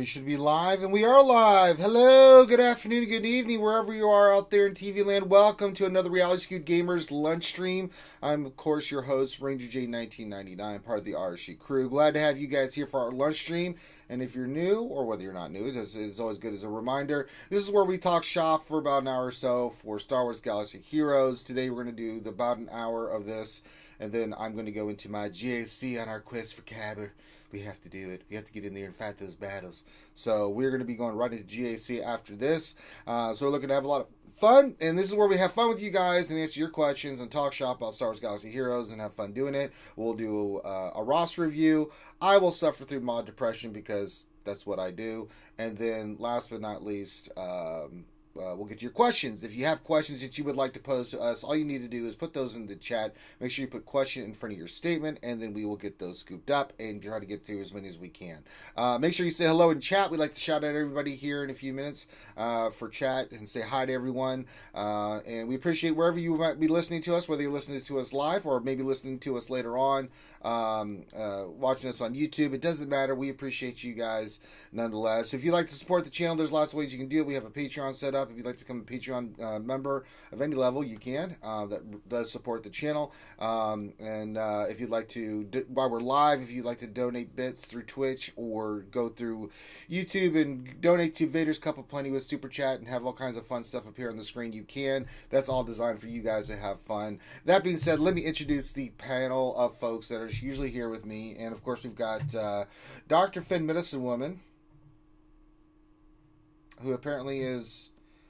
We should be live, and we are live. Hello, good afternoon, good evening, wherever you are out there in TV land. Welcome to another Reality Skewed Gamers lunch stream. I'm, of course, your host, Ranger J1999, part of the RSG crew. Glad to have you guys here for our lunch stream. And if you're new, or whether you're not new, it's always good as a reminder. This is where we talk shop for about an hour or so for Star Wars Galactic Heroes. Today we're going to do about an hour of this, and then I'm going to go into my GAC on our quest for Cabber. We have to do it. We have to get in there and fight those battles. So we're going to be going right into GAC after this. So we're looking to have a lot of fun. And this is where we have fun with you guys and answer your questions and talk shop about Star Wars Galaxy Heroes and have fun doing it. We'll do a roster review. I will suffer through mod depression because that's what I do. And then last but not least, we'll get to your questions. If you have questions that you would like to pose to us, all you need to do is put those in the chat. Make sure you put question in front of your statement, and then we will get those scooped up and try to get through as many as we can. Make sure you say hello in chat. We'd like to shout out everybody here in a few minutes for chat and say hi to everyone. And we appreciate wherever you might be listening to us, whether you're listening to us live or maybe listening to us later on, watching us on YouTube. It doesn't matter. We appreciate you guys nonetheless. If you'd like to support the channel, there's lots of ways you can do it. We have a Patreon set up. If you'd like to become a Patreon member of any level, you can. That does support the channel. If you'd like to, while we're live, if you'd like to donate bits through Twitch or go through YouTube and donate to Vader's Cup of Plenty with Super Chat and have all kinds of fun stuff appear on the screen, you can. That's all designed for you guys to have fun. That being said, let me introduce the panel of folks that are usually here with me. And of course, we've got Dr. Finn Medicine Woman, who apparently is...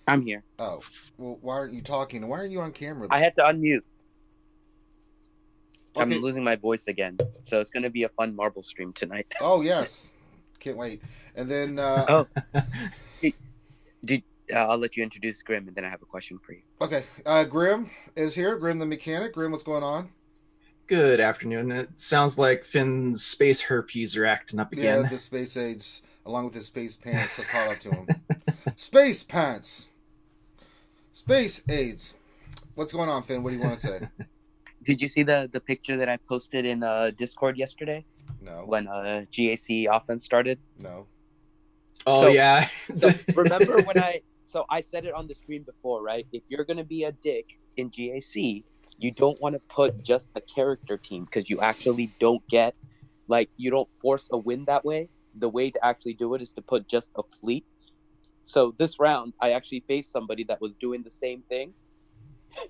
I'm here. Oh, well, why aren't you talking? Why aren't you on camera? I had to unmute. Okay. I'm losing my voice again, so it's going to be a fun marble stream tonight. Oh, yes. Can't wait. And then... I'll let you introduce Grim, and then I have a question for you. Okay. Grim is here. Grim the mechanic. Grim, what's going on? Good afternoon. It sounds like Finn's space herpes are acting up again. Yeah, the space aids, along with his space pants, so call out to him. Space pants! Space AIDS. What's going on, Finn? What do you want to say? Did you see the picture that I posted in Discord yesterday? No. When GAC offense started? No. Oh, yeah. So remember when I said it on the stream before, right? If you're going to be a dick in GAC, you don't want to put just a character team because you actually don't get, you don't force a win that way. The way to actually do it is to put just a fleet. So this round, I actually faced somebody that was doing the same thing,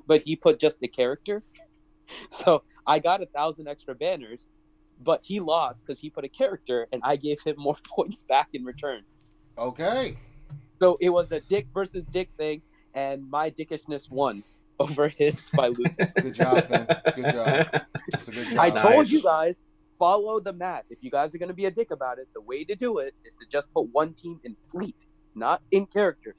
but he put just the character. So I got 1,000 extra banners, but he lost because he put a character, and I gave him more points back in return. Okay. So it was a dick versus dick thing, and my dickishness won over his by losing. Good job, Finn. Good job. That's a good job. I told you guys, follow the math. If you guys are going to be a dick about it, the way to do it is to just put one team in fleet, not in characters.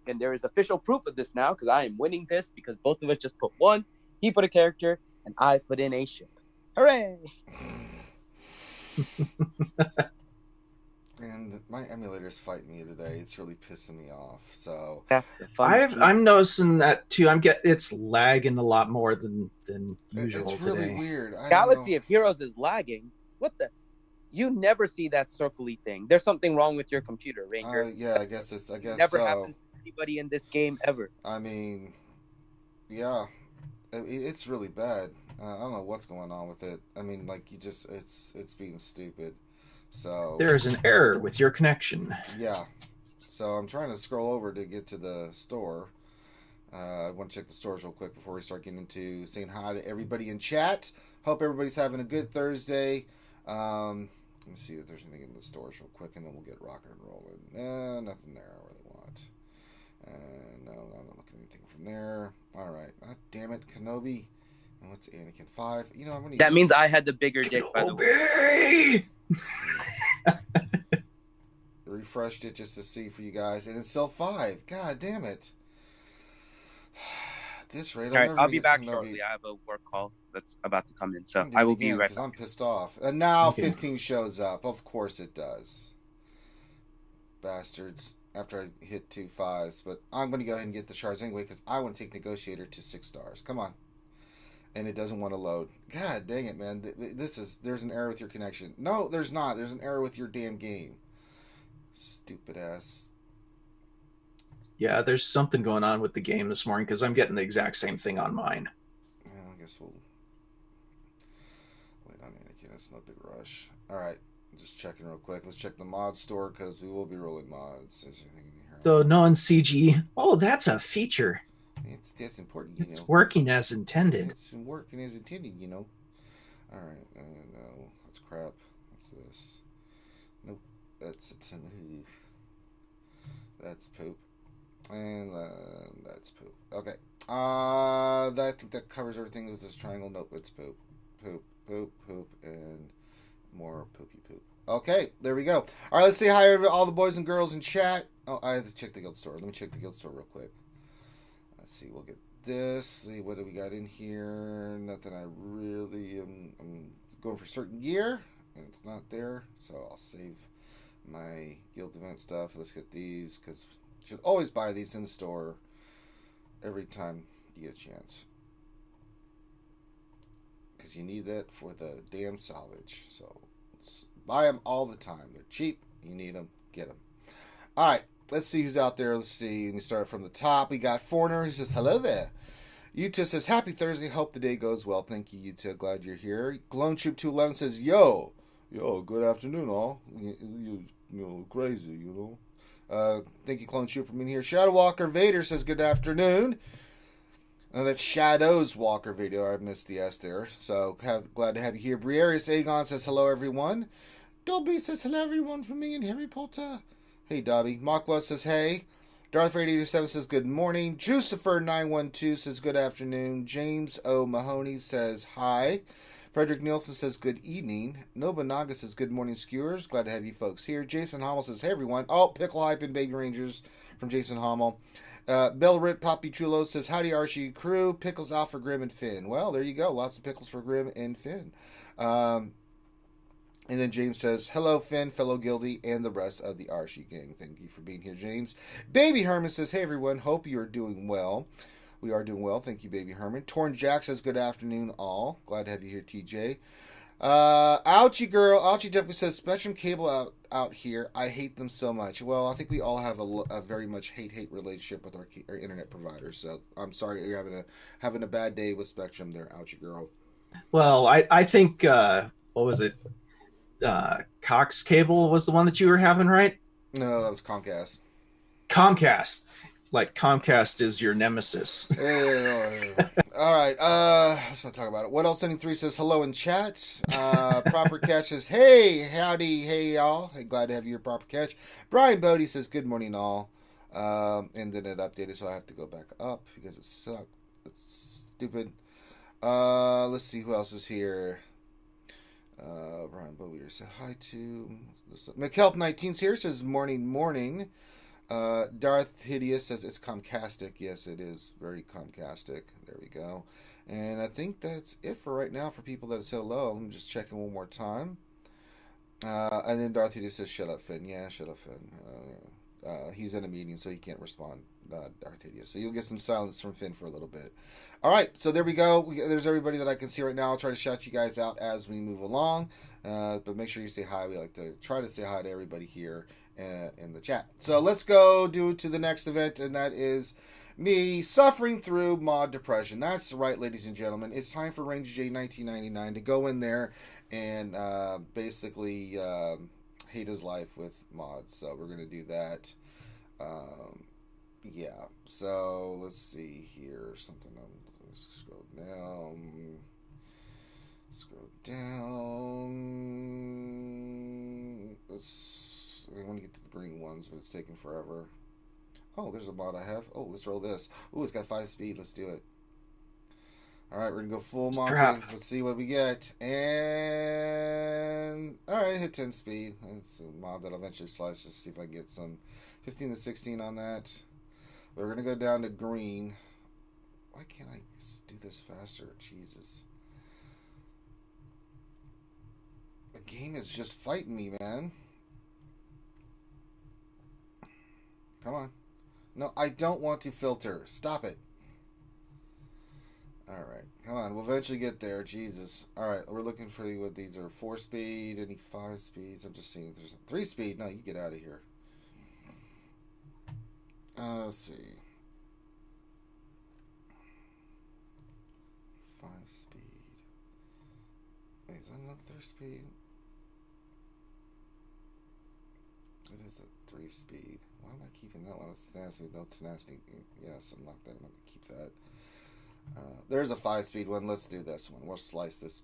And there is official proof of this now because I am winning this because both of us just put one. He put a character, and I put in a ship. Hooray! And my emulator's fighting me today. It's really pissing me off. So I'm noticing that too. It's lagging a lot more than usual. It's really today. weird. Galaxy of Heroes is lagging. What the? You never see that circly thing. There's something wrong with your computer, Ranger. Yeah, I guess never so. happens to anybody in this game ever. I mean, yeah, it's really bad. I don't know what's going on with it. I mean, it's being stupid. So there's an error with your connection. Yeah. So I'm trying to scroll over to get to the store. I want to check the stores real quick before we start getting into saying hi to everybody in chat. Hope everybody's having a good Thursday. Let me see if there's anything in the stores real quick, and then we'll get rocking and rolling. Nothing there I really want. No, I'm not looking at anything from there. All right. Damn it, Kenobi. And what's Anakin 5? You know, I'm gonna. That means I had the bigger dick, by the way. Refreshed it just to see for you guys, and it's still 5. God damn it! This rate. All right, I'll be back shortly. I have a work call that's about to come in, so I will be right back. I'm pissed off. And now 15 shows up. Of course it does. Bastards. After I hit 2 5s, but I'm going to go ahead and get the shards anyway because I want to take Negotiator to 6 stars. Come on. And it doesn't want to load. God dang it, man. There's an error with your connection. No, there's not. There's an error with your damn game. Stupid ass. Yeah, there's something going on with the game this morning because I'm getting the exact same thing on mine. Yeah, I guess we'll wait on Anakin. It's no big rush. All right, just checking real quick. Let's check the mod store because we will be rolling mods. Is there anything in here? So non-CG. Oh, that's a feature. That's important, It's working as intended. It's been working as intended, All right, no, that's crap. What's this? Nope, that's a That's poop, and that's poop. Okay, I think that covers everything. It was this triangle. Nope, it's poop, poop, poop, poop, and more poopy poop. Okay, there we go. All right, let's say hi to all the boys and girls in chat. Oh, I have to check the guild store. Let me check the guild store real quick. Let's see. We'll get this. See what do we got in here. Nothing I really I'm going for certain gear, and it's not there, so I'll save my guild event stuff. Let's get these because you should always buy these in the store every time you get a chance because you need that for the damn salvage. So buy them all the time. They're cheap. You need them. Get them. All right. Let's see who's out there. Let's see. Let me start from the top. We got Foreigner. He says, hello there. Yuta says, happy Thursday. Hope the day goes well. Thank you, Yuta. Glad you're here. Clone Troop 211 says, yo, good afternoon, all. You crazy, Thank you, Clone Troop, for being here. Shadow Walker Vader says, good afternoon. That's Shadows Walker Vader. I missed the S there. So glad to have you here. Briarius Aegon says, hello, everyone. Dobby says, hello, everyone, from me and Harry Potter. Hey, Dobby. Makwa says, hey. Darth Vader 87 says, good morning. Jucifer 912 says, good afternoon. James O. Mahoney says, hi. Frederick Nielsen says, good evening. Nobunaga says, good morning, skewers. Glad to have you folks here. Jason Hommel says, hey, everyone. Oh, Pickle Hype and Baby Rangers from Jason Hommel. Belrit Poppy Chulo says, howdy, RSG crew. Pickles out for Grim and Finn. Well, there you go. Lots of pickles for Grim and Finn. And then James says, hello, Finn, fellow guildie, and the rest of the RSG gang. Thank you for being here, James. Baby Herman says, hey, everyone. Hope you are doing well. We are doing well. Thank you, Baby Herman. Torn Jack says, good afternoon, all. Glad to have you here, TJ. Ouchie Girl. Ouchie Deputy says, Spectrum cable out here. I hate them so much. Well, I think we all have a very much hate relationship with our internet providers. So I'm sorry you're having a bad day with Spectrum there, Ouchie Girl. Well, I think, what was it? Cox Cable was the one that you were having, right? No, that was Comcast. Comcast. Like Comcast is your nemesis. All right, let's not talk about it. What else? Ending 3 says hello in chat. Proper Catch says, hey, howdy, hey, y'all. Hey, glad to have you here, Proper Catch. Brian Bodie says, good morning, all. And then it updated, so I have to go back up because it sucked. It's stupid. Let's see who else is here. Brian Bowier said hi to McHealth19's here, says morning. Darth Hideous says it's Comcastic. Yes, it is very Comcastic. There we go. And I think that's it for right now for people that have said hello. I'm just checking one more time. And then Darth Hideous says shut up, Finn. Yeah, shut up, Finn. He's in a meeting, so he can't respond. Darth Hideous. So you'll get some silence from Finn for a little bit. All right, so there we go. There's everybody that I can see right now. I'll try to shout you guys out as we move along. But make sure you say hi. We like to try to say hi to everybody here in the chat. So let's go to the next event, and that is me suffering through mod depression. That's right, ladies and gentlemen. It's time for Ranger J 1999 to go in there and basically hate his life with mods. So we're going to do that. Yeah, so let's see here. Let's scroll down. I want to get to the green ones, but it's taking forever. Oh, there's a mod I have. Oh, let's roll this. Oh, it's got 5 speed. Let's do it. All right, we're going to go full Monty. Let's see what we get. And, all right, hit 10 speed. It's a mod that I'll eventually slice to see if I can get some 15 to 16 on that. We're going to go down to green. Why can't I do this faster? Jesus. The game is just fighting me, man. Come on. No, I don't want to filter. Stop it. Alright. Come on. We'll eventually get there. Jesus. Alright. We're looking for what these are. 4 speed. Any 5 speeds? I'm just seeing if there's a 3 speed. No, you get out of here. Let's see. 5-speed. Wait, is that another 3-speed? It is a 3-speed. Why am I keeping that one? It's tenacity. No tenacity. Yes, I'm not that. I'm going to keep that. There's a 5-speed one. Let's do this one. We'll slice this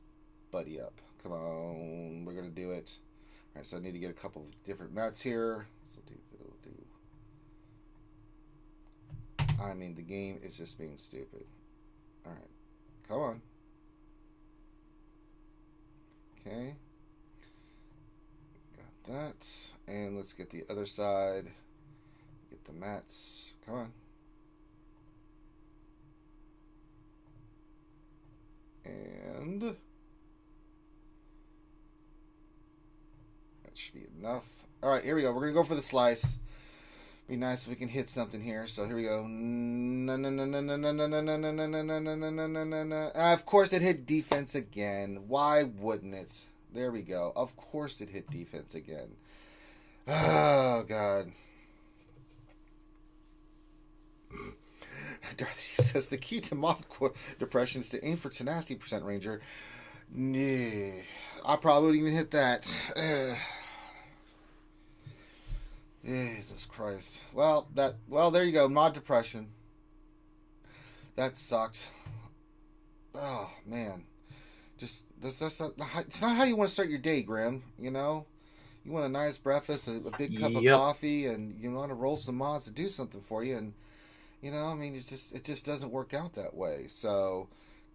buddy up. Come on. We're going to do it. Alright, so I need to get a couple of different mats here. So I mean, the game is just being stupid. Alright. Come on. Okay. Got that. And let's get the other side. Get the mats. Come on. And that should be enough. Alright, here we go. We're going to go for the slice. Be nice if we can hit something here. So here we go. Of course it hit defense again. Why wouldn't it? There we go. Of course it hit defense again. Oh, God. Darth says the key to mod depression is to aim for tenacity % ranger. I probably wouldn't even hit that. Jesus Christ. Well, there you go. Mod depression. That sucked. Oh, man. Just, that's not, it's not how you want to start your day, Grim. You know? You want a nice breakfast, a big cup of coffee, and you want to roll some mods to do something for you, and you know, I mean, it just doesn't work out that way. So,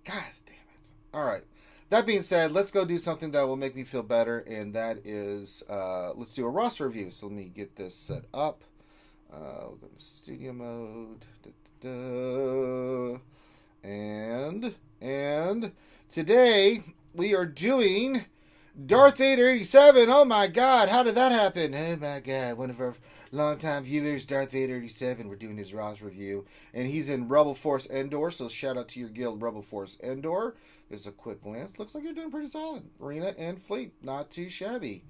God damn it. All right. That being said, let's go do something that will make me feel better, and that is, let's do a roster review. So let me get this set up. We'll go to studio mode. And today we are doing Darth Vader 87. Oh my God, how did that happen? Oh my God, one of our longtime viewers, Darth Vader 87. We're doing his roster review, and he's in Rebel Force Endor. So shout out to your guild, Rebel Force Endor. Just a quick glance. Looks like you're doing pretty solid. Arena and Fleet, not too shabby.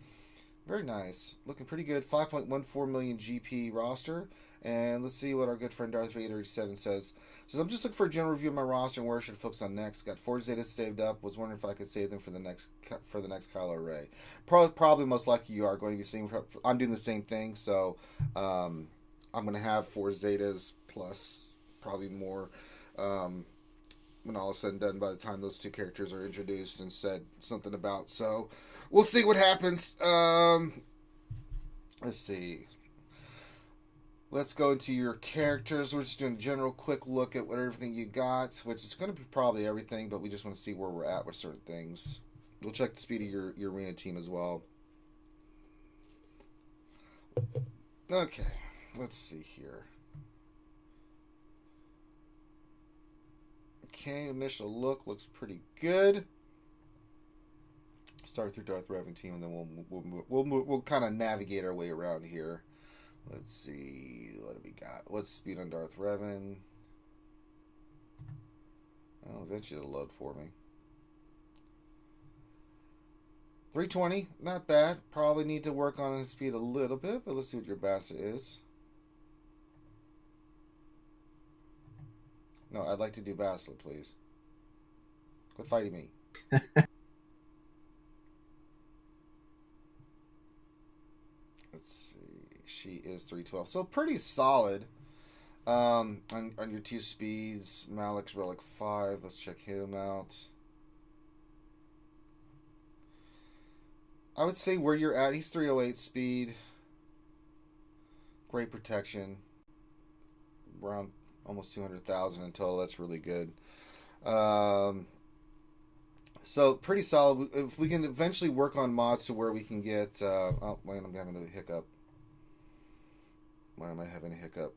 Very nice. Looking pretty good. 5.14 million GP roster. And let's see what our good friend Darth Vader 87 says. So I'm just looking for a general review of my roster and where I should focus on next. Got 4 Zetas saved up. Was wondering if I could save them for the next Kylo Ray. Probably most likely you are going to be seeing. I'm doing the same thing. So I'm going to have 4 Zetas plus probably more. When all is said and done, by the time those 2 characters are introduced and said something about. So we'll see what happens. Let's see. Let's go into your characters. We're just doing a general quick look at what everything you got, which is going to be probably everything, but we just want to see where we're at with certain things. We'll check the speed of your arena team as well. Okay, let's see here. Okay, initial look looks pretty good. Start through Darth Revan team, and then we'll kind of navigate our way around here. Let's see, what do we got? What's speed on Darth Revan? Oh, eventually it'll load for me. 320, not bad. Probably need to work on his speed a little bit, but let's see what your Bassa is. No, I'd like to do Bassa, please. Quit fighting me. Let's see. She is 312. So pretty solid. On your 2 speeds. Malik's Relic 5. Let's check him out. I would say where you're at, he's 308 speed. Great protection. Around almost 200,000 in total. That's really good. So pretty solid. If we can eventually work on mods to where we can get... oh, wait, I'm having a hiccup. Why am I having a hiccup?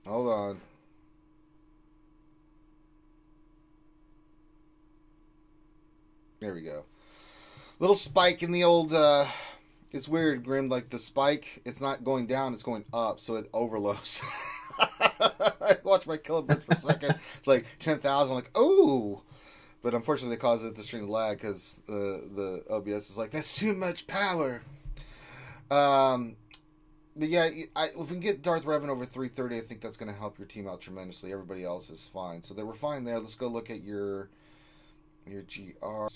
Hold on. There we go. Little spike in the old... it's weird, Grim. Like, the spike, it's not going down, it's going up, so it overloads. I watched my kilobytes per second. It's like 10,000. Like, oh! But unfortunately, it causes it to stream lag because the OBS is like, that's too much power. But yeah, if we can get Darth Revan over 330, I think that's going to help your team out tremendously. Everybody else is fine. So they were fine there. Let's go look at your GR.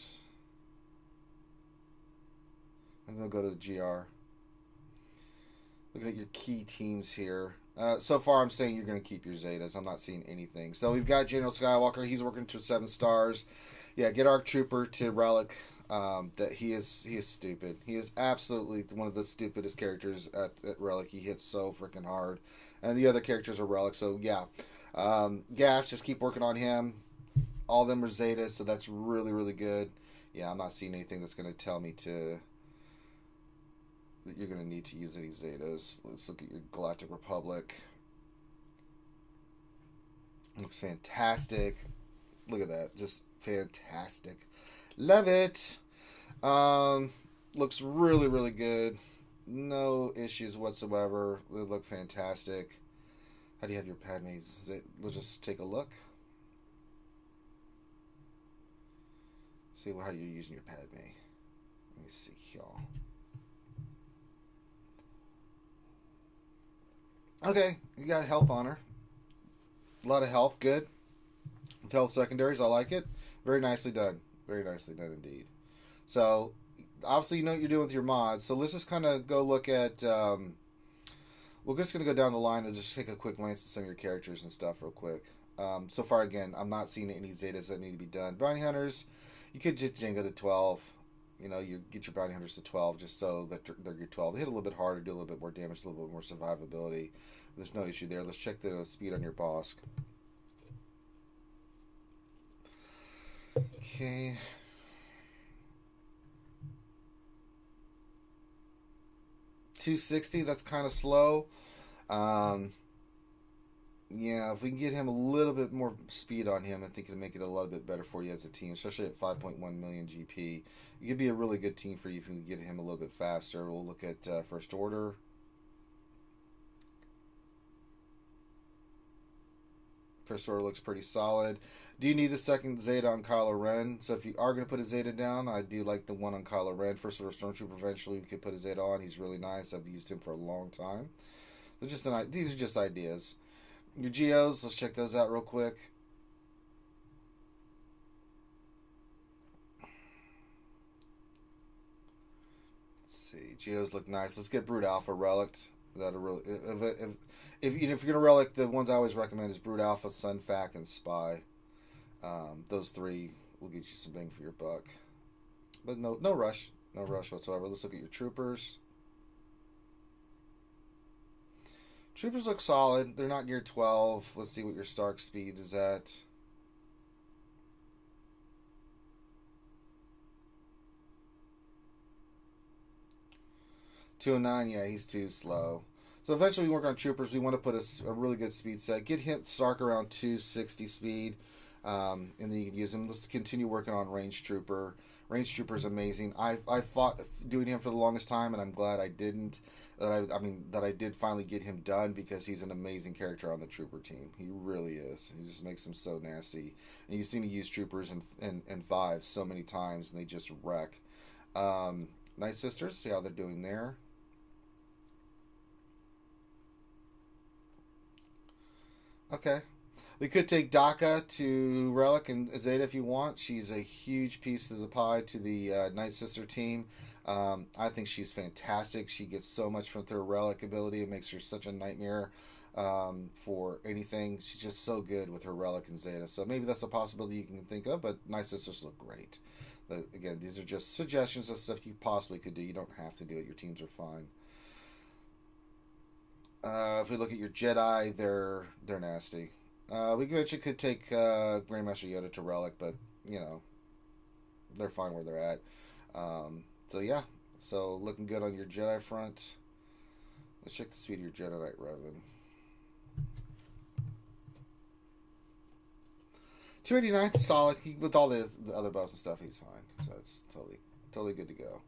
I'm going to go to the GR. Looking at your key teams here. So far, I'm saying you're going to keep your Zetas. I'm not seeing anything. So we've got General Skywalker. He's working to 7 stars. Yeah, get ARC Trooper to Relic. That he is stupid. He is absolutely one of the stupidest characters at Relic. He hits so freaking hard. And the other characters are Relic. So yeah. Gas, just keep working on him. All of them are Zetas, so that's really, really good. Yeah, I'm not seeing anything that's going to tell me that you're going to need to use any Zetas. Let's look at your Galactic Republic. Looks fantastic. Look at that. Just fantastic. Love it. Looks really, really good. No issues whatsoever. They look fantastic. How do you have your Padmes? Let's just take a look. See how you're using your Padme. Let me see, y'all. Okay, you got health on her. A lot of health, good. With health secondaries, I like it. Very nicely done. Very nicely done indeed. So, obviously you know what you're doing with your mods. So let's just kind of go look at... we're just going to go down the line and just take a quick glance at some of your characters and stuff real quick. So far, again, I'm not seeing any Zetas that need to be done. Bounty Hunters, you could just Jenga to 12. You know, you get your Bounty Hunters to 12 just so that they're your 12. They hit a little bit harder, do a little bit more damage, a little bit more survivability. There's no issue there. Let's check the speed on your Bosk. Okay. $260, that's kind of slow. Yeah, if we can get him a little bit more speed on him, I think it'll make it a little bit better for you as a team, especially at 5.1 million GP. It could be a really good team for you if you can get him a little bit faster. We'll look at First Order. First Order looks pretty solid. Do you need the second Zeta on Kylo Ren? So if you are going to put a Zeta down, I do like the one on Kylo Ren. First Order Stormtrooper, eventually we could put a Zeta on. He's really nice. I've used him for a long time. So these are just ideas. Your Geos, let's check those out real quick. Let's see. Geos look nice. Let's get Brood Alpha Relict. That'll really... If you're going to relic, the ones I always recommend is Brood Alpha, Sun Fac, and Spy. Those 3 will get you some bang for your buck. But no rush. No rush whatsoever. Let's look at your Troopers. Troopers look solid. They're not gear 12. Let's see what your Stark speed is at. $209. Yeah, he's too slow. So eventually we work on Troopers. We want to put a really good speed set. Get him Stark around 260 speed. And then you can use him. Let's continue working on Range Trooper. Range Trooper is amazing. I fought doing him for the longest time, and I'm glad I didn't. That I did finally get him done, because he's an amazing character on the Trooper team. He really is. He just makes them so nasty. And you see me use Troopers in 5 so many times, and they just wreck. Night Sisters, see how they're doing there. Okay. We could take Daka to Relic and Zeta if you want. She's a huge piece of the pie to the Night Sister team. I think she's fantastic. She gets so much from her Relic ability. It makes her such a nightmare for anything. She's just so good with her Relic and Zeta. So maybe that's a possibility you can think of, but Night Sisters look great. Again, these are just suggestions of stuff you possibly could do. You don't have to do it. Your teams are fine. If we look at your Jedi, they're nasty. We eventually could take Grandmaster Yoda to Relic, but, you know, they're fine where they're at. So, yeah. So, looking good on your Jedi front. Let's check the speed of your Jedi Knight Revan. 289, solid. With all the other buffs and stuff, he's fine. So, it's totally good to go.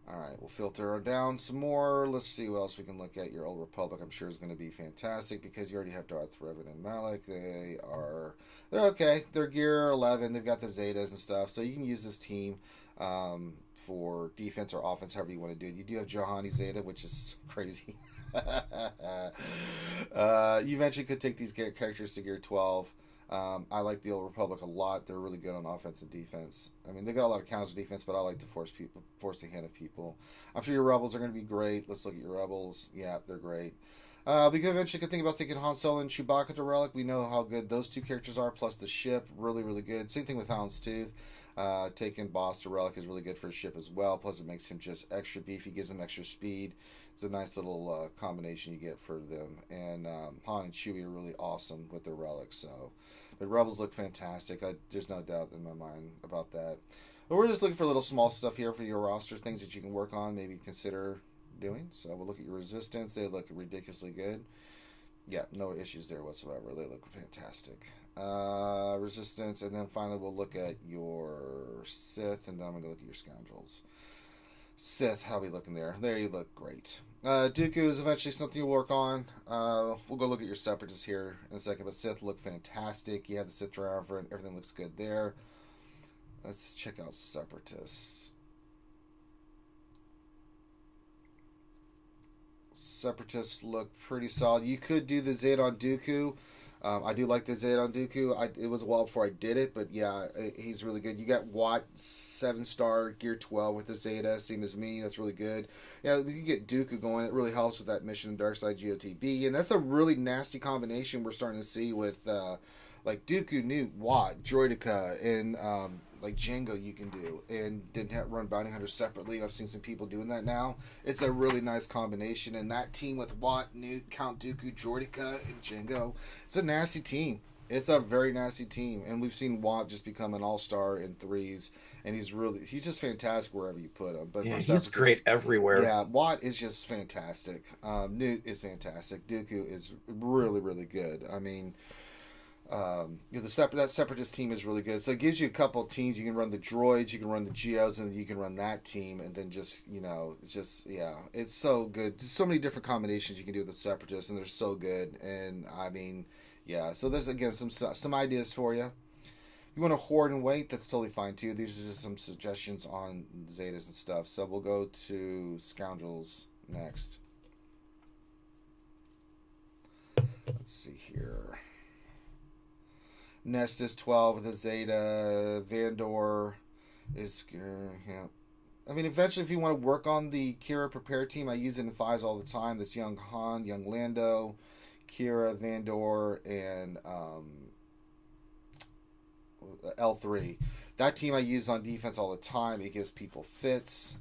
All right, we'll filter down some more. Let's see what else we can look at. Your Old Republic, I'm sure, is going to be fantastic because you already have Darth Revan and Malak. They're okay. They're gear 11. They've got the Zetas and stuff, so you can use this team for defense or offense, however you want to do it. You do have Johani Zeta, which is crazy. You eventually could take these characters to gear 12. I like the Old Republic a lot. They're really good on offense and defense. I mean, they got a lot of counter defense, but I like to force the hand of people. I'm sure your Rebels are going to be great. Let's look at your Rebels. Yeah, they're great. We could eventually think about taking Han Solo and Chewbacca to Relic. We know how good those two characters are, plus the ship, really, really good. Same thing with Houndstooth. Taking Boss to Relic is really good for his ship as well. Plus, it makes him just extra beefy, gives him extra speed. It's a nice little combination you get for them. And Han and Chewie are really awesome with their relics. So, but Rebels look fantastic. There's no doubt in my mind about that. But we're just looking for little small stuff here for your roster, things that you can work on, maybe consider doing. So we'll look at your resistance. They look ridiculously good. Yeah, no issues there whatsoever. They look fantastic. Resistance, and then finally we'll look at your Sith, and then I'm going to look at your scoundrels. Sith, how are we looking there? There, you look great. Dooku is eventually something you'll work on. We'll go look at your Separatists here in a second, but Sith look fantastic. You have the Sith Triumvirate, everything looks good there. Let's check out Separatists. Separatists look pretty solid. You could do the Zeta on Dooku. I do like the Zeta on Dooku. It was a while before I did it, but yeah, he's really good. You got Watt 7-star gear 12 with the Zeta, same as me. That's really good. Yeah, we can get Dooku going. It really helps with that mission in Darkside GOTB, and that's a really nasty combination we're starting to see with like Dooku, Newt, Watt, Droideka, and like Django you can do, and didn't have run Bounty Hunters separately. I've seen some people doing that now. It's a really nice combination, and that team with Watt, Newt, Count Dooku, Droideka, and Django, it's a nasty team. It's a very nasty team, and we've seen Watt just become an all-star in threes, and he's just fantastic wherever you put him. But yeah, he's great everywhere. Yeah, Watt is just fantastic. Newt is fantastic. Dooku is really, really good. I mean, that Separatist team is really good. So it gives you a couple of teams. You can run the droids, you can run the Geos, and you can run that team, and then just, it's so good. There's so many different combinations you can do with the Separatists, and they're so good. And I mean, yeah. So there's again some ideas for you. If you want to hoard and wait, that's totally fine too. These are just some suggestions on Zetas and stuff. So we'll go to Scoundrels next. Let's see here. Nestus 12 with a Zeta. Vandor is, yeah. I mean, eventually, if you want to work on the Kira Prepare team, I use it in 5s all the time. That's young Han, young Lando, Kira, Vandor, and L3. That team I use on defense all the time. It gives people fits.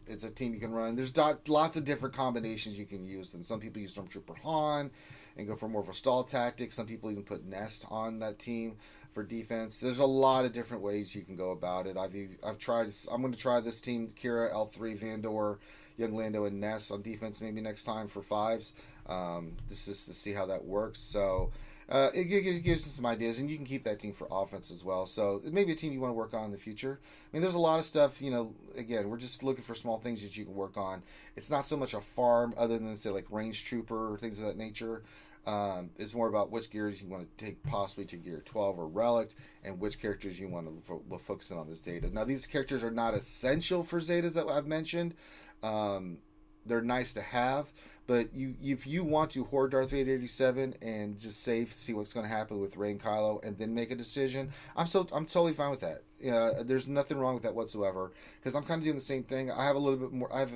It's a team you can run. There's lots of different combinations you can use them. Some people use Stormtrooper Han and go for more of a stall tactic. Some people even put Nest on that team for defense. There's a lot of different ways you can go about it. I've tried. I'm going to try this team: Kira, L3, Vandor, young Lando, and Nest on defense. Maybe next time for 5s. This is to see how that works. So. It gives us some ideas, and you can keep that team for offense as well. So it may be a team you want to work on in the future. I mean, there's a lot of stuff, again, we're just looking for small things that you can work on. It's not so much a farm other than, say, like range trooper or things of that nature. It's more about which gears you want to take possibly to gear 12 or relic, and which characters you want to focus in on this Zeta. Now, these characters are not essential for Zetas that I've mentioned. They're nice to have, but if you want to hoard Darth Vader 87 and just see what's going to happen with Rey and Kylo, and then make a decision, I'm totally fine with that. There's nothing wrong with that whatsoever, because I'm kind of doing the same thing. I have a little bit more. I have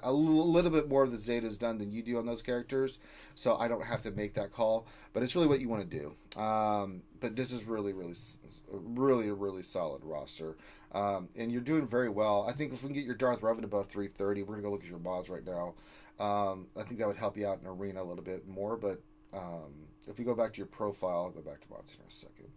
a little bit more of the Zetas done than you do on those characters, so I don't have to make that call. But it's really what you want to do. But this is really, really, really solid roster. And you're doing very well. I think if we can get your Darth Revan above 330, we're going to go look at your mods right now. I think that would help you out in Arena a little bit more. But if we go back to your profile, I'll go back to mods here in a second.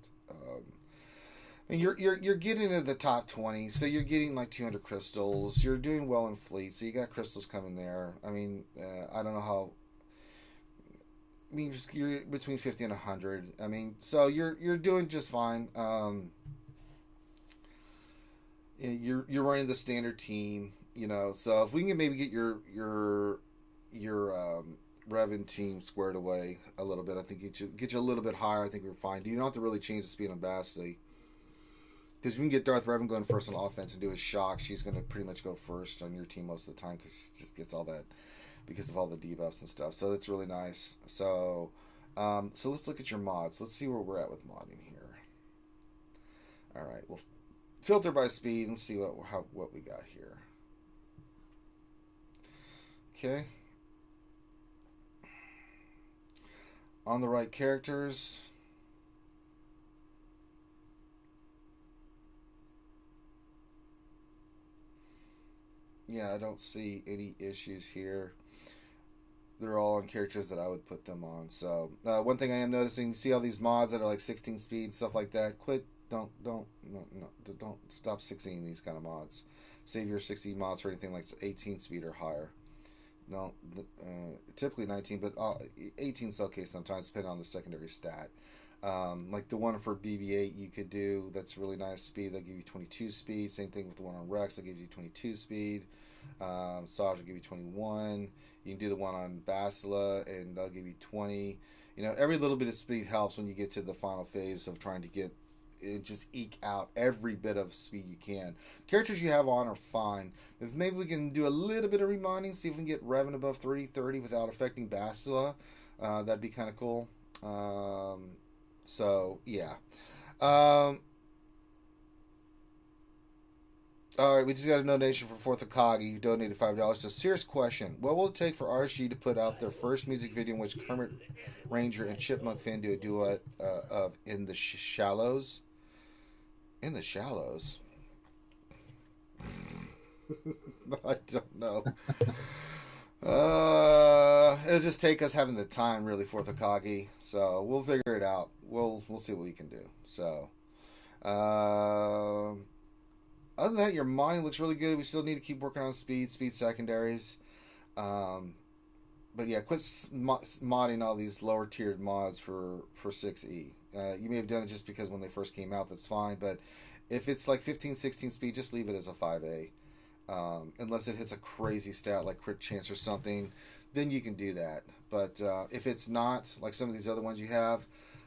And you're getting into the top 20, so you're getting like 200 crystals. You're doing well in fleet, so you got crystals coming there. I mean, I don't know how. I mean, you're between 50 and 100. I mean, so you're doing just fine. You're running the standard team. So if we can maybe get your Revan team squared away a little bit, I think get you a little bit higher. I think we're fine. You don't have to really change the speed on Bastily. Because if you can get Darth Revan going first on offense and do his shock, she's going to pretty much go first on your team most of the time because she just gets all that because of all the debuffs and stuff. So it's really nice. So let's look at your mods. Let's see where we're at with modding here. All right, we'll filter by speed and see what we got here. Okay. On the right characters. Yeah, I don't see any issues here. They're all on characters that I would put them on. So one thing I am noticing, see all these mods that are like 16 speed, stuff like that. Quit. Don't stop 16 these kind of mods. Save your 60 mods for anything like 18 speed or higher. No, typically 19, but 18 is okay sometimes, depending on the secondary stat. Like the one for BB-8 you could do, that's really nice speed. They'll give you 22 speed. Same thing with the one on Rex, they'll give you 22 speed. Saj will give you 21. You can do the one on Bastila, and they'll give you 20. Every little bit of speed helps when you get to the final phase of trying to get just eke out every bit of speed you can. Characters you have on are fine. If maybe we can do a little bit of reminding, see if we can get Revan above 30 without affecting Bastila, that'd be kind of cool. So yeah. All right, we just got a donation for 4th of Kagi, who donated $5. So, serious question: what will it take for RSG to put out their first music video in which Kermit, Ranger, and Chipmunk Finn do a duet of "In the Shallows"? In the Shallows. I don't know. It'll just take us having the time, really, 4th of Kagi. So we'll figure it out. We'll see what we can do. So. Other than that, your modding looks really good. We still need to keep working on speed secondaries. But yeah, quit modding all these lower tiered mods for 6E. You may have done it just because when they first came out, that's fine. But if it's like 15, 16 speed, just leave it as a 5A. Unless it hits a crazy stat like crit chance or something, then you can do that. But if it's not, like some of these other ones you have,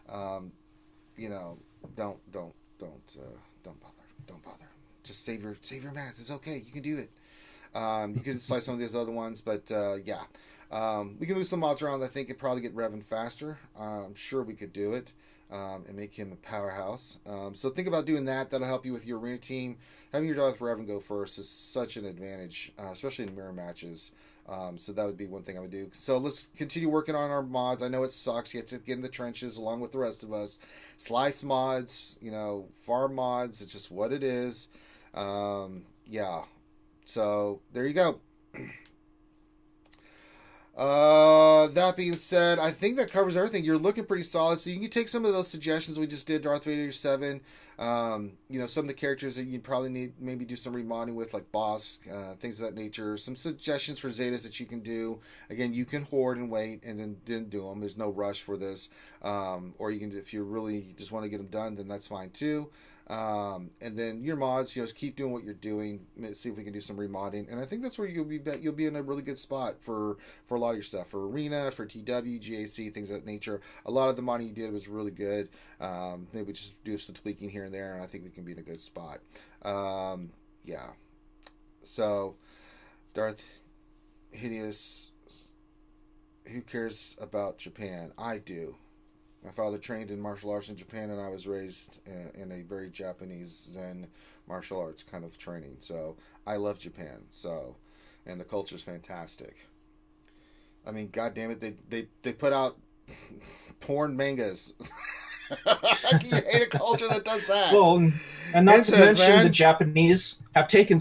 don't bother. Don't bother. Just save your mats. It's okay. You can do it. You can slice some of these other ones, but yeah. We can move some mods around. I think it'd probably get Revan faster. I'm sure we could do it and make him a powerhouse. So think about doing that. That'll help you with your arena team. Having your Darth Revan go first is such an advantage, especially in mirror matches. So that would be one thing I would do. So let's continue working on our mods. I know it sucks. You have to get in the trenches along with the rest of us. Slice mods, farm mods. It's just what it is. Yeah. So there you go. That being said, I think that covers everything. You're looking pretty solid, so you can take some of those suggestions we just did. Darth Vader 7, some of the characters that you probably need maybe do some remodding with, like Boss, things of that nature. Some suggestions for Zetas that you can do. Again, you can hoard and wait and then didn't do them. There's no rush for this. Or you can, if you really just want to get them done, then that's fine too. And then your mods, just keep doing what you're doing. See if we can do some remodding, and I think that's where you'll be in a really good spot for a lot of your stuff, for arena, for TW, GAC, things of that nature. A lot of the modding you did was really good. Maybe just do some tweaking here and there, and I think we can be in a good spot. Yeah. So, Darth Hideous. Who cares about Japan? I do. My father trained in martial arts in Japan, and I was raised in a very Japanese Zen martial arts kind of training. So I love Japan. So, and the culture's fantastic. I mean, God damn it, they put out porn mangas. You hate a culture that does that. Well, and not to mention man. The Japanese have taken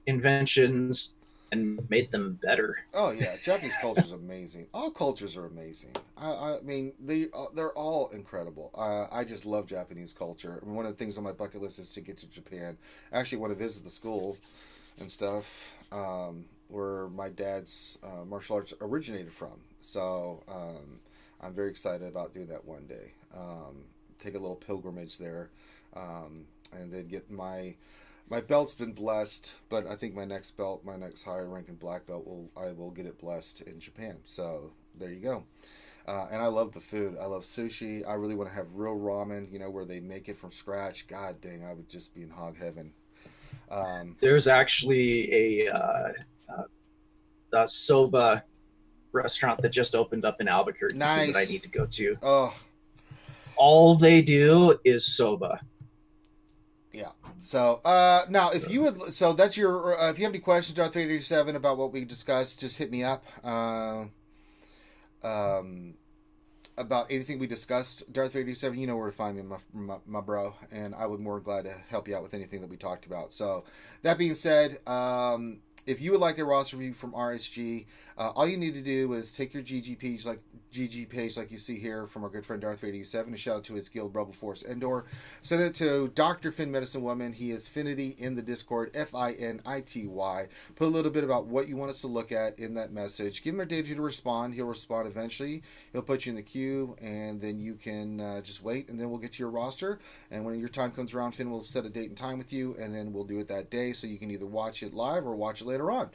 inventions and made them better. Oh yeah, Japanese culture is amazing. All cultures are amazing. I mean, they're all incredible. I just love Japanese culture. I mean, one of the things on my bucket list is to get to Japan. I actually want to visit the school and stuff where my dad's martial arts originated from. So I'm very excited about doing that one day. Take a little pilgrimage there, and then get my My belt's been blessed, but I think my next belt, my next higher ranking black belt, I will get it blessed in Japan. So there you go. And I love the food. I love sushi. I really want to have real ramen, where they make it from scratch. God dang, I would just be in hog heaven. There's actually a soba restaurant that just opened up in Albuquerque nice. that I need to go to. Oh, all they do is soba. Yeah. So now, if you would, so that's your. If you have any questions, Darth Vader 87 about what we discussed, just hit me up. About anything we discussed, Darth Vader 87, you know where to find me, my bro, and I would more glad to help you out with anything that we talked about. So that being said, if you would like a roster review from RSG, all you need to do is take your GG page like you see here from our good friend Darth Vader 87, a shout out to his guild Rebel Force Endor. Send it to Dr. Finn Medicine Woman. He is Finity in the Discord, FINITY. Put a little bit about what you want us to look at in that message. Give him a day to respond. He'll respond eventually. He'll put you in the queue, and then you can just wait, and then we'll get to your roster. And when your time comes around, Finn will set a date and time with you, and then we'll do it that day, so you can either watch it live or watch it later on.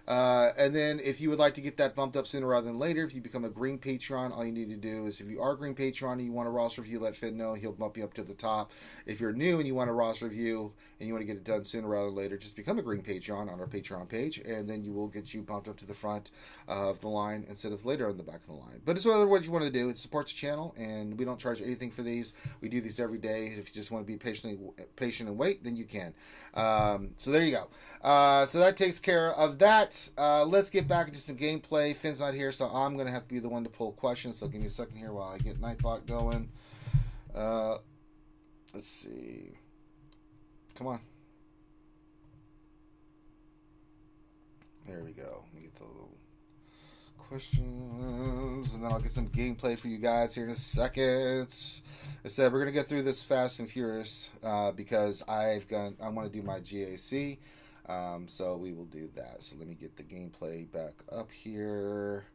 And then if you would like to get that bumped up sooner rather than later, if you become a green Patreon, all you need to do is, if you are a green Patreon and you want a roster review, let Finn know. He'll bump you up to the top. If you're new and you want a roster review and you want to get it done sooner rather than later, just become a green Patreon on our Patreon page, and then you will get you bumped up to the front of the line instead of later on the back of the line. But it's whatever what you want to do. It supports the channel, and we don't charge anything for these. We do these every day. If you just want to be patient and wait, then you can. So there you go. So that takes care of that. Let's get back into some gameplay. Finn's not here, so I'm going to have to be the one to pull questions. So give me a second here while I get Nightbot going. Let's see. Come on. There we go. Let me get the little questions, and then I'll get some gameplay for you guys here in a second. I said we're going to get through this fast and furious because I want to do my GAC. So we will do that. So let me get the gameplay back up here.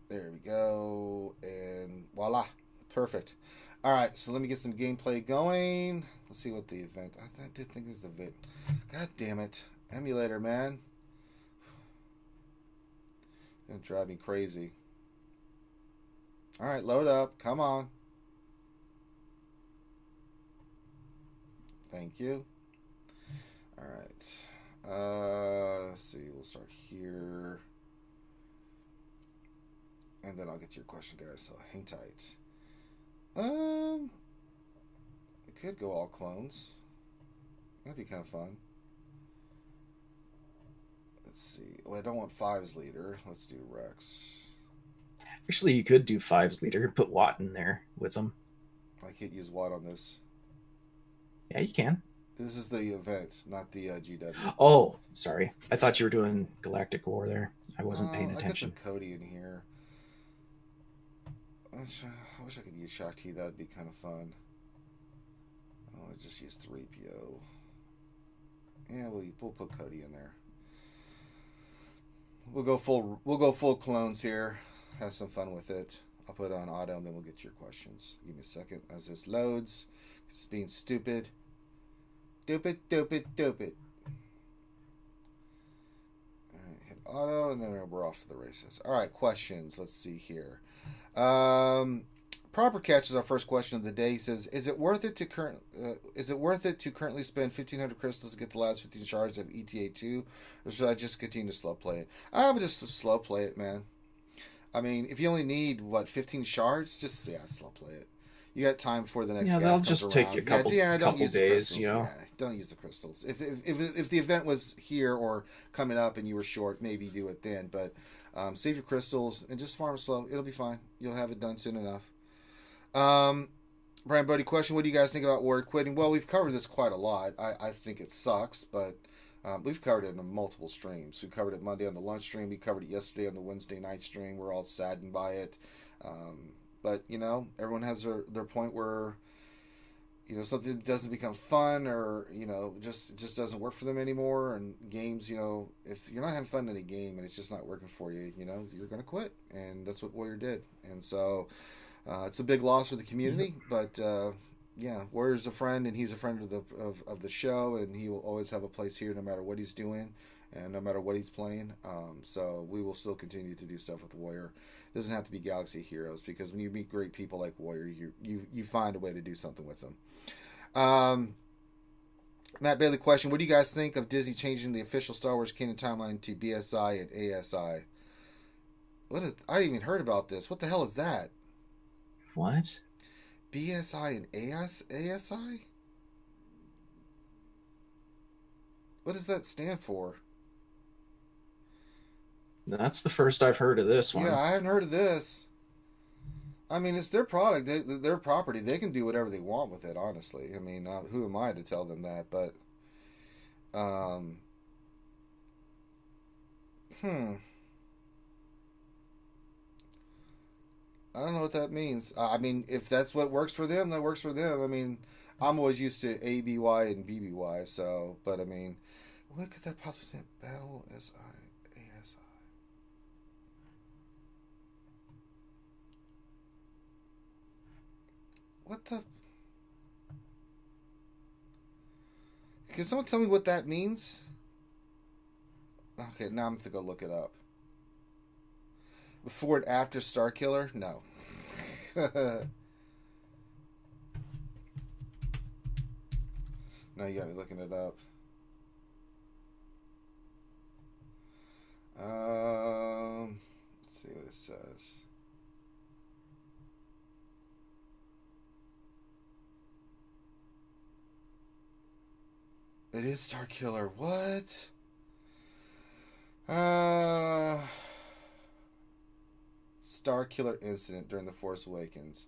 There we go. And voila. Perfect. All right. So let me get some gameplay going. Let's see what the event. I did think this is the vid. God damn it. Emulator, man. It's gonna drive me crazy. All right. Load up. Come on. Thank you. All right. Let's see. We'll start here, and then I'll get to your question, guys. So hang tight. We could go all clones. That'd be kind of fun. Let's see. Well, I don't want Five's leader. Let's do Rex. Actually, you could do Five's leader. Put Watt in there with him. I can't use Watt on this. Yeah, you can. This is the event, not the GW. Oh, sorry. I thought you were doing Galactic War there. I wasn't paying attention. I got the Cody in here. I wish I could use Shakti. That would be kind of fun. I want to just use 3PO. Yeah, we'll put Cody in there. We'll go full clones here. Have some fun with it. I'll put it on auto, and then we'll get to your questions. Give me a second as this loads. It's being stupid. Stupid. Alright, hit auto, and then we're off to the races. Alright, questions. Let's see here. Proper Catch is our first question of the day. He says, is it worth it to currently spend 1,500 crystals to get the last 15 shards of ETA 2, or should I just continue to slow play it? I would just slow play it, man. I mean, if you only need 15 shards, just slow play it. You got time before the next. Yeah, that'll just take you a couple days. Don't use the crystals. If the event was here or coming up and you were short, maybe do it then. But save your crystals and just farm slow. It'll be fine. You'll have it done soon enough. Brian Bodie question: what do you guys think about Warrior quitting? Well, we've covered this quite a lot. I think it sucks, but we've covered it in multiple streams. We covered it Monday on the lunch stream. We covered it yesterday on the Wednesday night stream. We're all saddened by it. But, everyone has their point where, something doesn't become fun or, just doesn't work for them anymore. And games, if you're not having fun in a game and it's just not working for you, you're going to quit. And that's what Warrior did. And so it's a big loss for the community. But Yeah, Warrior's a friend, and he's a friend of the show, and he will always have a place here no matter what he's doing, and no matter what he's playing. So we will still continue to do stuff with Warrior. It doesn't have to be Galaxy Heroes, because when you meet great people like Warrior, you find a way to do something with them. Matt Bailey question: what do you guys think of Disney changing the official Star Wars canon timeline to BSI and ASI? I didn't even heard about this. What the hell is that? What? BSI and ASI? What does that stand for? That's the first I've heard of this one. Yeah, I haven't heard of this. I mean, it's their product, their property. They can do whatever they want with it, honestly. I mean, who am I to tell them that? But, I don't know what that means. I mean, if that's what works for them, that works for them. I mean, I'm always used to ABY and BBY, so, but I mean, what could that possibly stand? Battle SI, ASI. What the? Can someone tell me what that means? Okay, now I'm going to go look it up. Before and after Starkiller? No. Now you got me looking it up. Let's see what it says. It is Starkiller. What? Starkiller incident during The Force Awakens.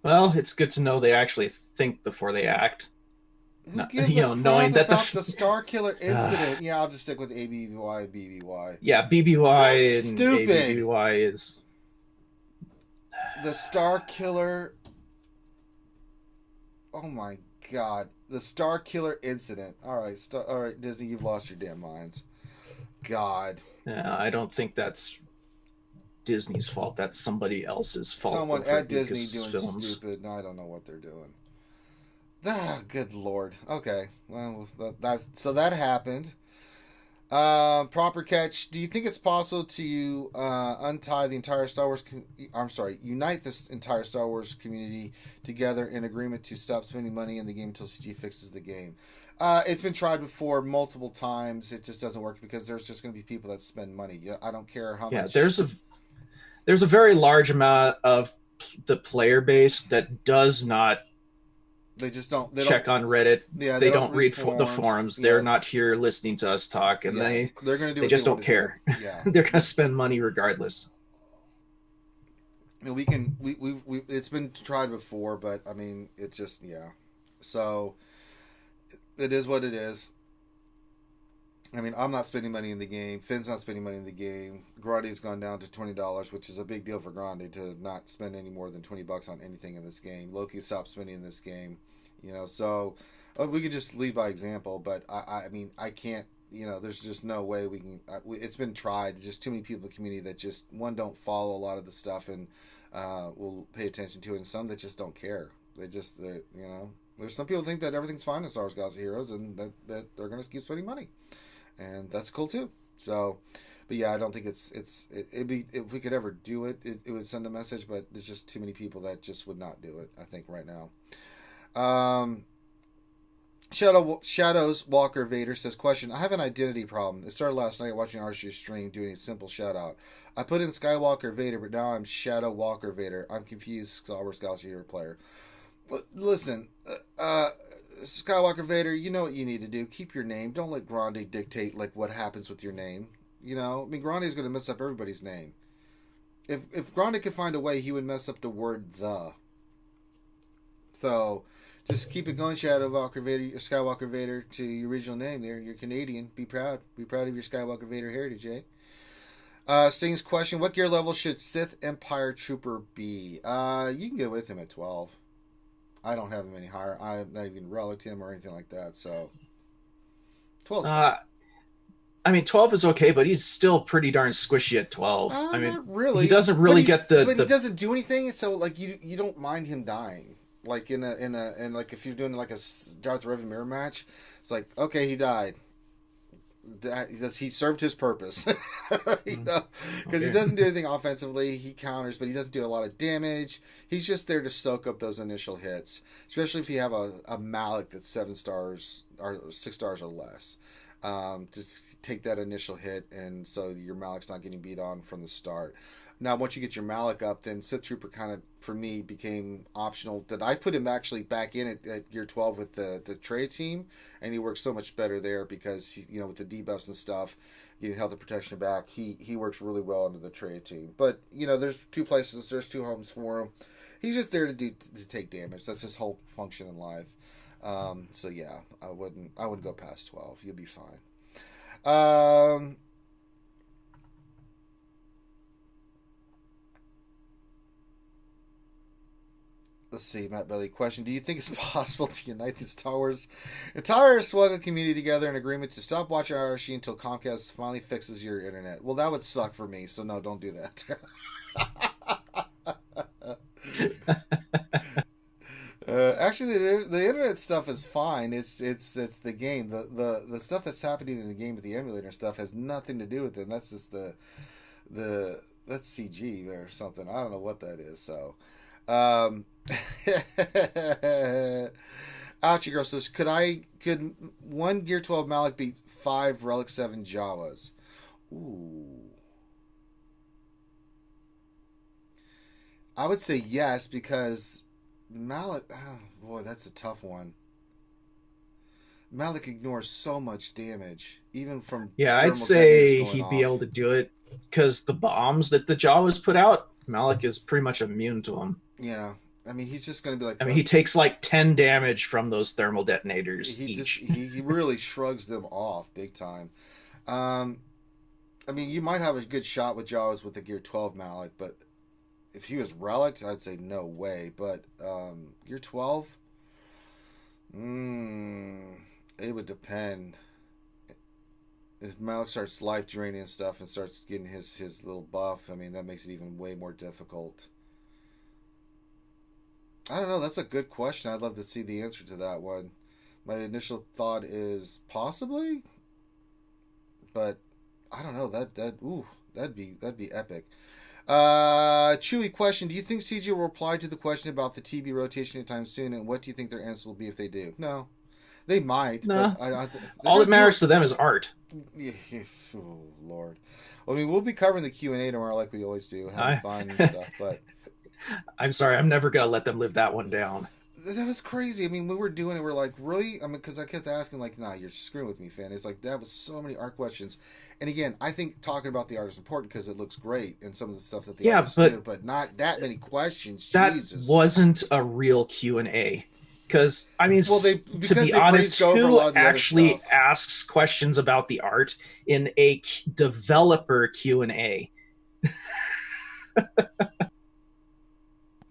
Well, it's good to know they actually think before they act. Who gives a crap knowing that about the Starkiller incident? Yeah, I'll just stick with ABBY and BBY. Yeah, BBY That's and stupid. ABBY is The Starkiller. Oh my God, the Starkiller incident. All right, Disney, you've lost your damn minds. God. I don't think that's Disney's fault. That's somebody else's fault. Someone at Disney doing Films. stupid. No, I don't know what they're doing. Ah, good Lord. Okay, well, that happened. Proper catch. Do you think it's possible to unite the entire Star Wars community together in agreement to stop spending money in the game until CG fixes the game? It's been tried before multiple times. It just doesn't work because there's just going to be people that spend money. I don't care how much. There's a very large amount of the player base that does not. They just don't check on Reddit. Yeah, they don't read the forums. Yeah. They're not here listening to us talk, and they're going to do. They just don't care. Yeah, they're going to spend money regardless. We it's been tried before, but I mean, it just So it is what it is. I mean, I'm not spending money in the game. Finn's not spending money in the game. Grande's gone down to $20, which is a big deal for Grande to not spend any more than $20 on anything in this game. Loki stopped spending in this game, So we could just lead by example, but I mean, I can't. There's just no way we can. It's been tried. Just too many people in the community that just don't follow a lot of the stuff and will pay attention to it, and some that just don't care. There's some people think that everything's fine in Star Wars Galaxy Heroes, and that they're going to keep spending money. And that's cool too. So, but yeah, I don't think it'd be, if we could ever do it, it would send a message, but there's just too many people that just would not do it, I think, right now. Shadows Walker Vader says, question, I have an identity problem. It started last night watching RSG stream doing a simple shout out. I put in Skywalker Vader, but now I'm Shadow Walker Vader. I'm confused, Star Wars Galaxy Hero player. Listen, Skywalker Vader, you know what you need to do. Keep your name. Don't let Grande dictate what happens with your name. I mean, Grande's going to mess up everybody's name. If Grande could find a way, he would mess up the word the. So, just keep it going, Skywalker Vader, to your original name there. You're Canadian. Be proud. Be proud of your Skywalker Vader heritage, eh? Sting's question, what gear level should Sith Empire Trooper be? You can get with him at 12. I don't have him any higher. I'm not even relic him or anything like that. So 12. I mean, 12 is okay, but he's still pretty darn squishy at 12. I mean, Not really. he doesn't But really get the he doesn't do anything. So like you don't mind him dying. Like and like if you're doing like a Darth Revan mirror match, it's like okay, he died. He served his purpose, you know, because he doesn't do anything offensively. He counters, but he doesn't do a lot of damage. He's just there to soak up those initial hits, especially if you have a Malik that's 7 stars or 6 stars or less. Just take that initial hit, and so your Malik's not getting beat on from the start. Now, once you get your Malik up, then Sith Trooper kind of, for me, became optional. That I put him actually back in at year 12 with the Trey team, and he works so much better there because, with the debuffs and stuff, getting health and protection back, he works really well under the Trey team. But, there's 2 places, there's 2 homes for him. He's just there to take damage. That's his whole function in life. So, yeah, I wouldn't go past 12. You'll be fine. Let's see, Matt Belly. Question: do you think it's possible to unite the Star Wars entire SWGOH community together in agreement to stop watching RSG until Comcast finally fixes your internet? Well, that would suck for me, so no, don't do that. Actually, the internet stuff is fine. It's the game. The stuff that's happening in the game with the emulator stuff has nothing to do with it. That's just that's CG or something. I don't know what that is. So, Ouchie Girl says, could 1 Gear 12 Malik beat 5 Relic 7 Jawas? Ooh. I would say yes, because Malik, oh boy, that's a tough one. Malik ignores so much damage, even from I'd say he'd be able to do it because the bombs that the Jawas put out, Malik is pretty much immune to them. Yeah, I mean he's just going to be like. I mean, he takes like 10 damage from those thermal detonators each. He really shrugs them off big time. I mean, you might have a good shot with Jawas with the Gear 12 Malik, but if he was Relic, I'd say no way. But Gear 12, it would depend. If Malik starts life draining and stuff and starts getting his little buff, I mean, that makes it even way more difficult. I don't know. That's a good question. I'd love to see the answer to that one. My initial thought is possibly, but I don't know. That'd be epic. Chewy question: do you think CG will reply to the question about the TB rotation anytime soon, and what do you think their answer will be if they do? No, they might. No, but all that matters to them is art. Oh Lord. Well, I mean, we'll be covering the Q&A tomorrow like we always do, having fun and stuff. But I'm sorry, I'm never gonna let them live that one down. That was crazy. I mean, when we were doing it, we're like, really? I mean, because I kept asking, like, nah, you're screwing with me, fan. It's like, that was so many art questions. And again, I think talking about the art is important because it looks great and some of the stuff that the artists do, but not that many questions. That Jesus. wasn't a real Q&A. Because, I mean, to be honest, who actually asks questions about the art in a developer Q&A?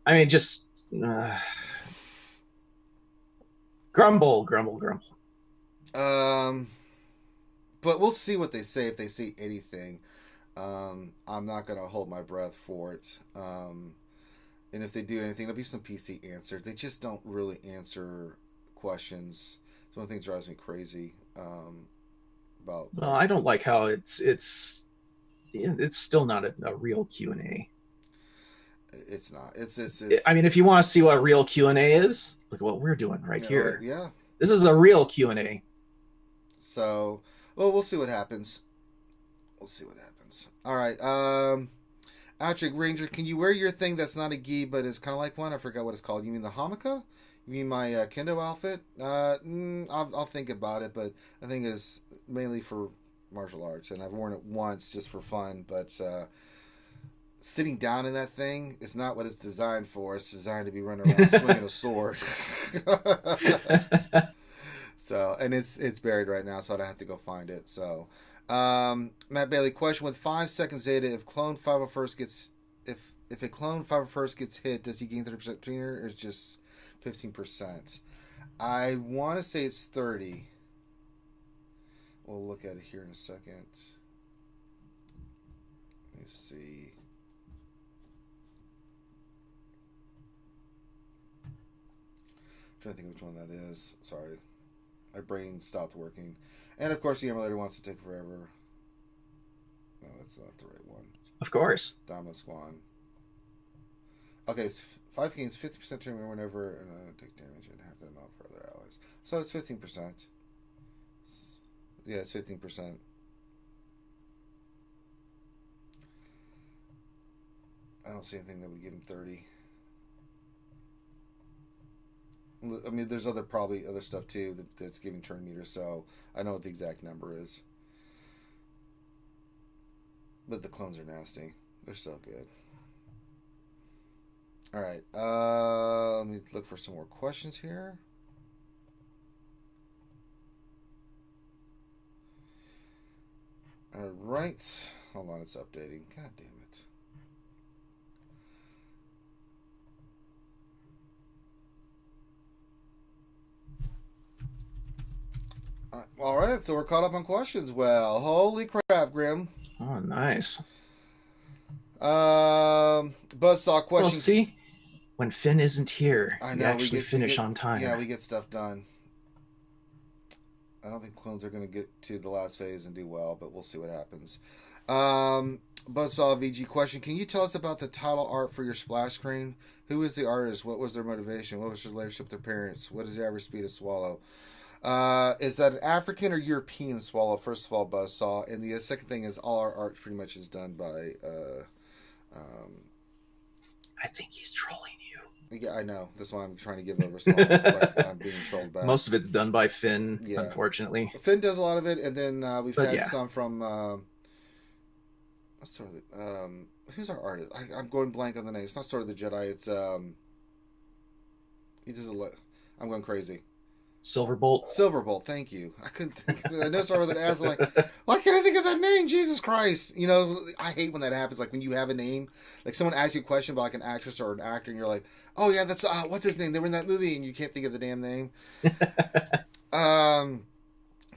I mean, just... grumble. But we'll see what they say if they say anything. I'm not gonna hold my breath for it. And if they do anything, there'll be some PC answer. They just don't really answer questions. It's one thing that drives me crazy. Well, I don't like how it's still not a real Q&A. It's not. It's. I mean, if you want to see what real Q&A is, look at what we're doing right here. Yeah. This is a real Q&A. So, well, we'll see what happens. All right. Patrick Ranger, can you wear your thing that's not a gi but is kind of like one? I forgot what it's called. You mean the hamaka? You mean my kendo outfit? I'll think about it, but I think it's mainly for martial arts, and I've worn it once just for fun, but sitting down in that thing is not what it's designed for. It's designed to be running around swinging a sword. So, and it's buried right now, so I'd have to go find it. So, Matt Bailey, question: with 5 seconds data, if a clone 501st gets hit, does he gain 30% trainer, or is it just 15%? I want to say it's 30. We'll look at it here in a second. Let me see. I'm trying to think which one that is. Sorry. My brain stopped working. And of course the emulator wants to take forever. No, that's not the right one. Of course. Dominant Squan. Okay, it's 5 games, 50% turn whenever, and I don't take damage and half that amount for other allies. So it's 15%. Yeah, it's 15%. I don't see anything that would give him 30. I mean, there's probably other stuff too that's giving turn meters, so I know what the exact number is. But the clones are nasty. They're so good. All right. Let me look for some more questions here. All right. Hold on, it's updating. God damn it. All right, so we're caught up on questions. Well, holy crap, Grim. Oh, nice. Buzzsaw question. Well, see, when Finn isn't here, we actually finish on time. Yeah, we get stuff done. I don't think clones are going to get to the last phase and do well, but we'll see what happens. Buzzsaw VG question. Can you tell us about the title art for your splash screen? Who is the artist? What was their motivation? What was their relationship with their parents? What is the average speed of swallow? Is that an African or European swallow? First of all, Buzzsaw. And the second thing is all our art pretty much is done by... I think he's trolling you. Yeah, I know. That's why I'm trying to give a response. Like I'm being trolled back. Most of it's done by Finn, unfortunately. Finn does a lot of it, and then we've had some from... what's sort of who's our artist? I'm going blank on the name. It's not Sword of the Jedi. It's... he does I'm going crazy. Silverbolt, thank you. I couldn't think of it. I know started with an S. I'm like, why can't I think of that name? Jesus Christ. You know, I hate when that happens. Like when you have a name, like someone asks you a question about like an actress or an actor, and you're like, oh yeah, that's what's his name? They were in that movie, and you can't think of the damn name.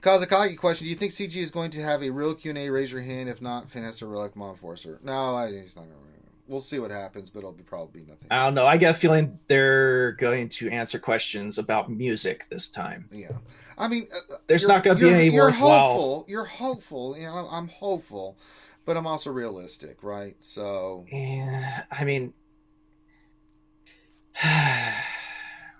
Kazakagi question: do you think CG is going to have a real Q&A? Raise your hand. If not, Finn has to relic Mom Enforcer. No, he's not going to. We'll see what happens, but it'll probably be nothing. I don't know. I get a feeling they're going to answer questions about music this time. Yeah. I mean... there's not going to be any worthwhile... You're hopeful. You know, I'm hopeful, but I'm also realistic, right? So... Yeah, I mean...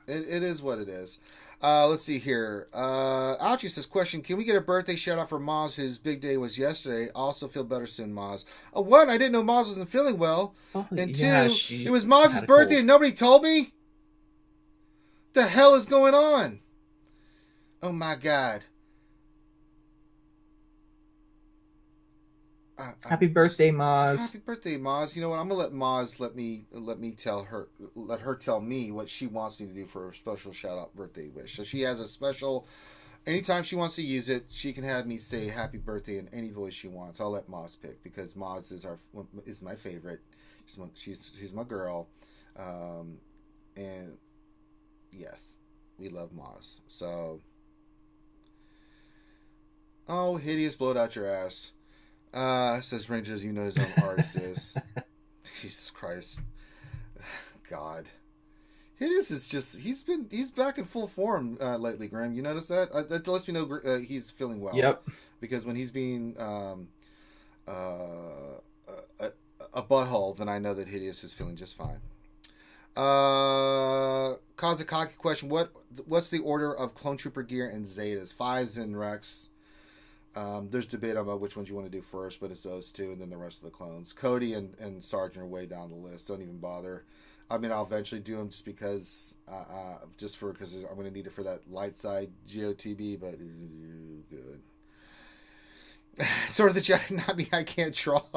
it is what it is. Let's see here. Ouchie says, question, can we get a birthday shout out for Maz? His big day was yesterday. Also feel better soon, Maz. One, I didn't know Maz wasn't feeling well. Oh, and yeah, two, it was Maz's birthday and nobody told me? What the hell is going on? Oh my God. Happy birthday, Maz. Happy birthday, Maz. You know what? I'm gonna let Maz let me let her tell me what she wants me to do for a special shout out birthday wish. So she has a special. Anytime she wants to use it, she can have me say happy birthday in any voice she wants. I'll let Maz pick because Maz is my favorite. She's my girl, and yes, we love Maz. So, oh, hideous, blow it out your ass. Says Rangers, you know his own artist is. Jesus Christ. God. Hideous is just, he's back in full form lately, Graham. You notice that? That lets me know he's feeling well. Yep. Because when he's being a butthole, then I know that Hideous is feeling just fine. Kazakaki question, what's the order of Clone Trooper gear and Zetas? 5s and Rex. There's debate about which ones you want to do first, but it's those two and then the rest of the clones. Cody and Sergeant are way down the list. Don't even bother. I mean, I'll eventually do them just because because I'm going to need it for that light side GOTB, but good. Sort of the Jedi, not me, I can't troll.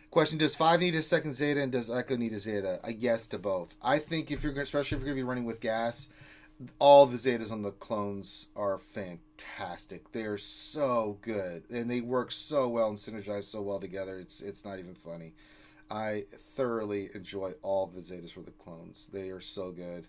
Question, does 5 need a second Zeta and does Echo need a Zeta? A yes to both. I think especially if you're going to be running with gas, all the Zetas on the clones are fantastic. They're so good. And they work so well and synergize so well together. It's not even funny. I thoroughly enjoy all the Zetas for the clones. They are so good.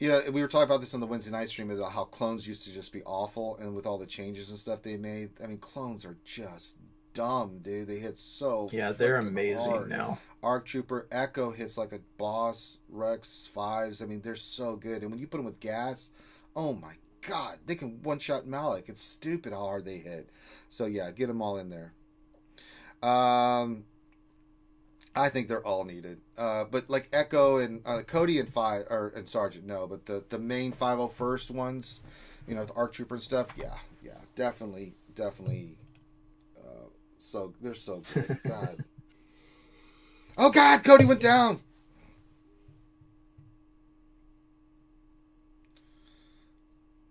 we were talking about this on the Wednesday night stream about how clones used to just be awful, and with all the changes and stuff they made, I mean, clones are just dumb, dude. They hit so they're amazing hard. now. Arc Trooper Echo hits like a boss. Rex 5s, I mean, they're so good. And when you put them with gas, oh my god, they can one-shot Malik. It's stupid how hard they hit. So yeah, get them all in there. I think they're all needed. But like Echo and Cody and Sergeant, no. But the main 501st ones, the Arc Trooper and stuff, yeah, definitely. So they're so good. God. Oh God, Cody went down.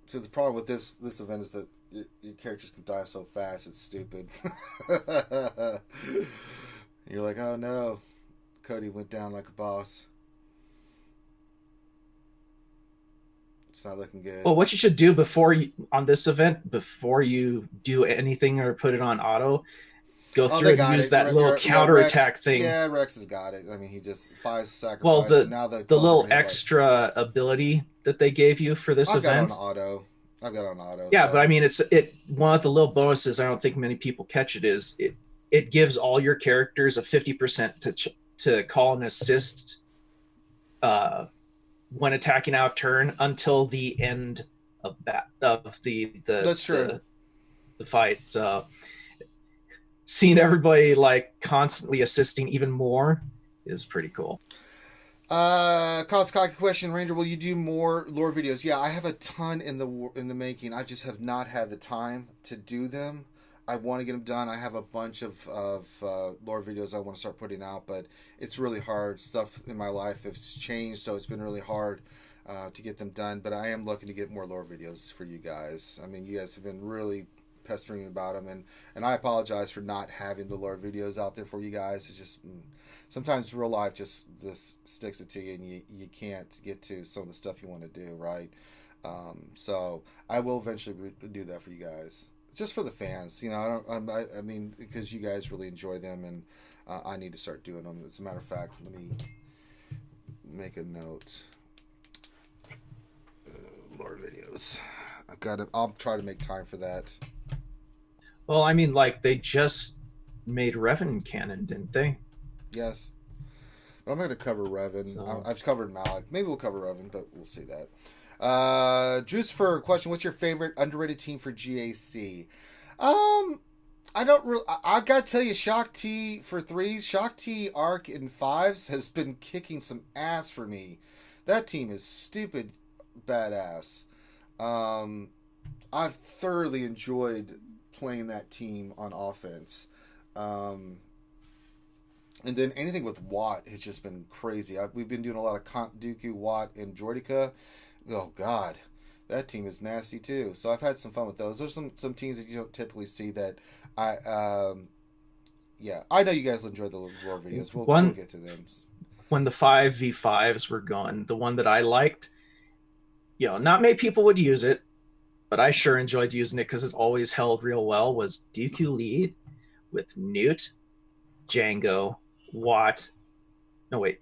So the problem with this event is that your characters can die so fast. It's stupid. You're like, oh no, Cody went down like a boss. It's not looking good. Well, what you should do on this event, before you do anything or put it on auto, go through and use that little counterattack thing. Yeah, Rex has got it. I mean, he just 5 sacrifices. Well, the little extra ability that they gave you for this event. I've got on auto. Yeah, so. But I mean, one of the little bonuses I don't think many people catch is it gives all your characters a 50% to call and assist when attacking out of turn until the end of the That's true. The fight. Seeing everybody like constantly assisting even more is pretty cool. Cocky question, Ranger, will you do more lore videos? Yeah, I have a ton in the making. I just have not had the time to do them. I want to get them done. I have a bunch of lore videos I want to start putting out, but it's really hard. Stuff in my life has changed, so it's been really hard to get them done. But I am looking to get more lore videos for you guys. I mean, you guys have been really pestering about them, and I apologize for not having the lore videos out there for you guys. It's just sometimes real life just sticks it to you, and you can't get to some of the stuff you want to do, right? So I will eventually do that for you guys, just for the fans. I mean, because you guys really enjoy them, and I need to start doing them. As a matter of fact, let me make a note. Lore videos. I'll try to make time for that. Well, I mean, like, they just made Revan canon, didn't they? Yes. But I'm going to cover Revan. So. I've covered Malik. Maybe we'll cover Revan, but we'll see that. Juice for question, what's your favorite underrated team for GAC? I got to tell you, Shock T for 3s, Shock T, Arc, and 5s has been kicking some ass for me. That team is stupid badass. I've thoroughly enjoyed playing that team on offense. And then anything with Watt has just been crazy. We've been doing a lot of Dooku, Watt, and Droideka. Oh, God. That team is nasty, too. So I've had some fun with those. There's some teams that you don't typically see that I know you guys will enjoy the lore videos. We'll get to them. When the 5v5s were gone, the one that I liked, not many people would use it, but I sure enjoyed using it because it always held real well, was Dooku lead with Newt, Django, Watt. No, wait.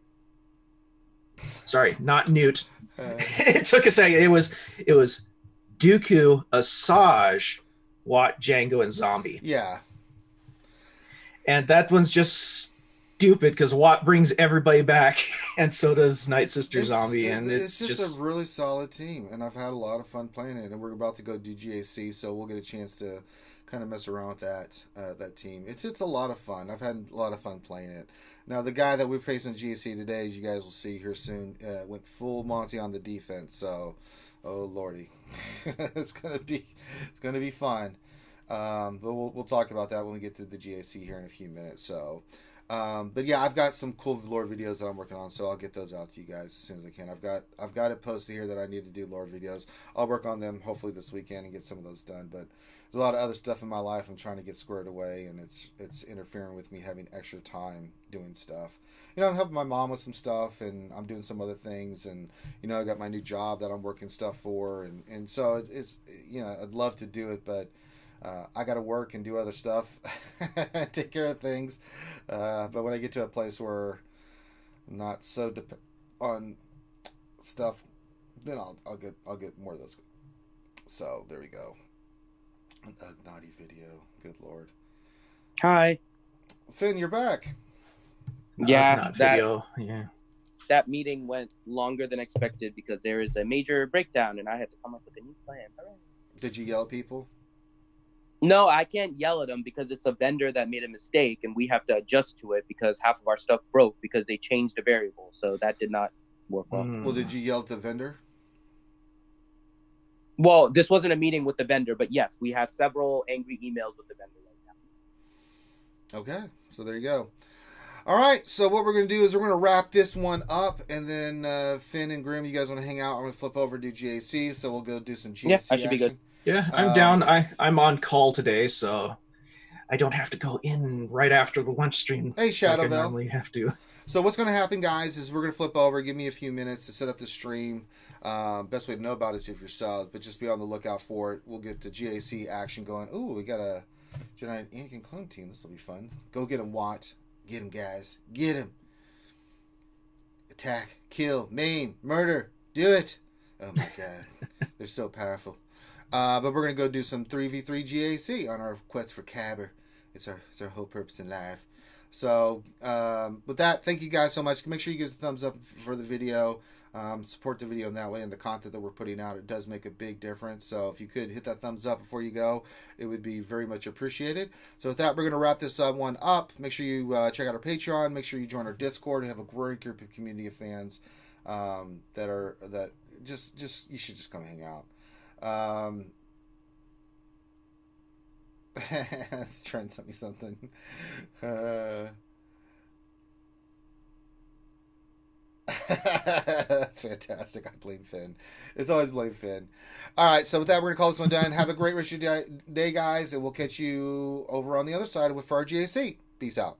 Sorry, not Newt. It took a second. It was Dooku, Asajj, Watt, Django, and Zombie. Yeah. And that one's just stupid because Watt brings everybody back, and so does Night Sister Zombie, and it's just a really solid team, and I've had a lot of fun playing it. And we're about to go do GAC, so we'll get a chance to kind of mess around with that team. It's a lot of fun. I've had a lot of fun playing it. Now the guy that we're facing GAC today, as you guys will see here soon, went full Monty on the defense. So, oh lordy, it's gonna be fun. But we'll talk about that when we get to the GAC here in a few minutes. So. But yeah, I've got some cool lore videos that I'm working on, so I'll get those out to you guys as soon as I can. I've got it posted here that I need to do lore videos. I'll work on them hopefully this weekend and get some of those done. But there's a lot of other stuff in my life I'm trying to get squared away, and it's interfering with me having extra time doing stuff. I'm helping my mom with some stuff, and I'm doing some other things, and I got my new job that I'm working stuff for, and so it's I'd love to do it, but I got to work and do other stuff, take care of things. But when I get to a place where I'm not so on stuff then I'll get more of those. So there we go. An naughty video. Good lord. Hi. Finn, you're back. Yeah, not video. Yeah. That meeting went longer than expected because there is a major breakdown, and I had to come up with a new plan. Hooray. Did you yell at people? No, I can't yell at them because it's a vendor that made a mistake, and we have to adjust to it because half of our stuff broke because they changed a variable. So that did not work well. Well, did you yell at the vendor? Well, this wasn't a meeting with the vendor, but yes, we have several angry emails with the vendor right now. Okay, so there you go. All right, so what we're going to do is we're going to wrap this one up, and then Finn and Grim, you guys want to hang out? I'm going to flip over to GAC, so we'll go do some GAC Yeah, I should action. be good. Yeah, I'm down. I'm on call today, so I don't have to go in right after the lunch stream. Hey, Shadowville. Like I normally have to. So what's going to happen, guys, is we're going to flip over. Give me a few minutes to set up the stream. Best way to know about it is if you're subbed, but just be on the lookout for it. We'll get the GAC action going. Ooh, we got a Jedi Anakin clone team. This will be fun. Go get him, Watt. Get him, guys. Get him. Attack, kill, maim, murder. Do it. Oh, my God. They're so powerful. But we're going to go do some 3v3 GAC on our quest for Cabber. It's our whole purpose in life. So, with that, thank you guys so much. Make sure you give us a thumbs up for the video. Support the video in that way, and the content that we're putting out, it does make a big difference. So if you could hit that thumbs up before you go, it would be very much appreciated. So with that, we're going to wrap this one up. Make sure you check out our Patreon. Make sure you join our Discord. We have a great group of community of fans that just you should just come hang out. Trent sent me something. That's fantastic. I blame Finn. It's always blame Finn. All right, so with that, we're going to call this one done. Have a great rest of your day, guys, and we'll catch you over on the other side for our GAC. Peace out.